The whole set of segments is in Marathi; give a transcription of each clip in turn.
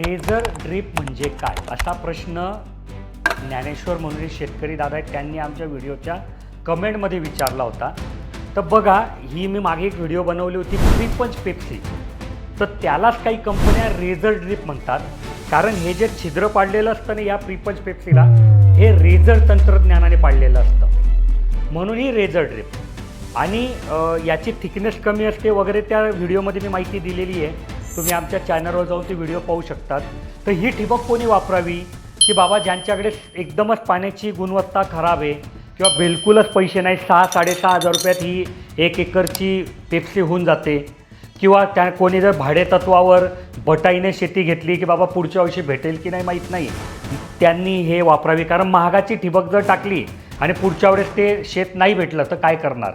लेझर ड्रीप म्हणजे काय असा प्रश्न ज्ञानेश्वर म्हणून शेतकरी दादा आहेत त्यांनी आमच्या व्हिडिओच्या कमेंटमध्ये विचारला होता. तर बघा, ही मी मागे एक व्हिडिओ बनवली होती प्रीपंच पेप्सी, तर त्यालाच काही कंपन्या रेझर ड्रीप म्हणतात. कारण हे जे छिद्र पाडलेलं असतं ना या प्रीपंच पेप्सीला, हे रेझर तंत्रज्ञानाने पाडलेलं असतं, म्हणून ही रेझर ड्रीप. आणि याची थिकनेस कमी असते वगैरे त्या व्हिडिओमध्ये मी माहिती दिलेली आहे. तुम्ही आमच्या चॅनलवर जाऊन ती व्हिडिओ पाहू शकतात. तर ही ठिबक कोणी वापरावी की बाबा ज्यांच्याकडे एकदमच पाण्याची गुणवत्ता खराब आहे किंवा बिलकुलच पैसे नाही, 6-6.5 रुपयात ही 1 एकरची पेप्सी होऊन जाते, किंवा त्या कोणी जर भाडेतत्वावर बटाईने शेती घेतली की बाबा पुढच्या वर्षी भेटेल की नाही माहीत नाही, त्यांनी हे वापरावी. कारण महागाची ठिबक जर टाकली आणि पुढच्या वेळेस ते शेत नाही भेटलं तर काय करणार.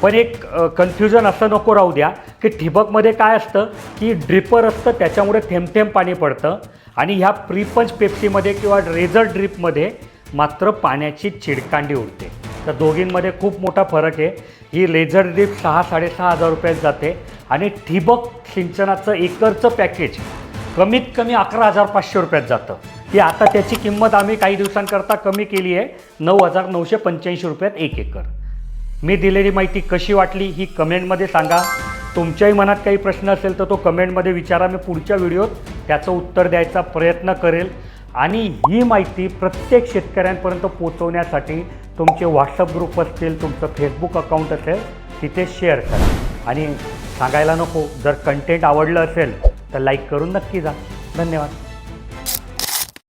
पण एक कन्फ्युजन असं नको राहू द्या की ठिबकमध्ये काय असतं की ड्रिपर असतं, त्याच्यामुळे थेंब थेंब पाणी पडतं, आणि ह्या प्रीपंच पेप्सीमध्ये किंवा रेझर ड्रिपमध्ये मात्र पाण्याची चिडकांडी उडते. तर दोघींमध्ये खूप मोठा फरक आहे. ही रेझर ड्रिप 6-6.5 रुपयात जाते आणि ठिबक सिंचनाचं एकरचं पॅकेज कमीत कमी 11,500 रुपयात जातं. की आता त्याची किंमत आम्ही काही दिवसांकरता कमी केली आहे, 9,985 रुपयात 1 एकर. मी दिलेली माहिती कशी वाटली ही कमेंटमध्ये सांगा. तुमच्याही मनात काही प्रश्न असेल तर तो कमेंटमध्ये विचारा. मी पुढच्या व्हिडिओत त्याचं उत्तर द्यायचा प्रयत्न करेल. आणि ही माहिती प्रत्येक शेतकऱ्यांपर्यंत पोहोचवण्यासाठी तुमचे व्हॉट्सअप ग्रुप असतील, तुमचं फेसबुक अकाउंट असेल, तिथे शेअर करा. आणि सांगायला नको, जर कंटेंट आवडलं असेल तर लाईक करून नक्की जा. धन्यवाद.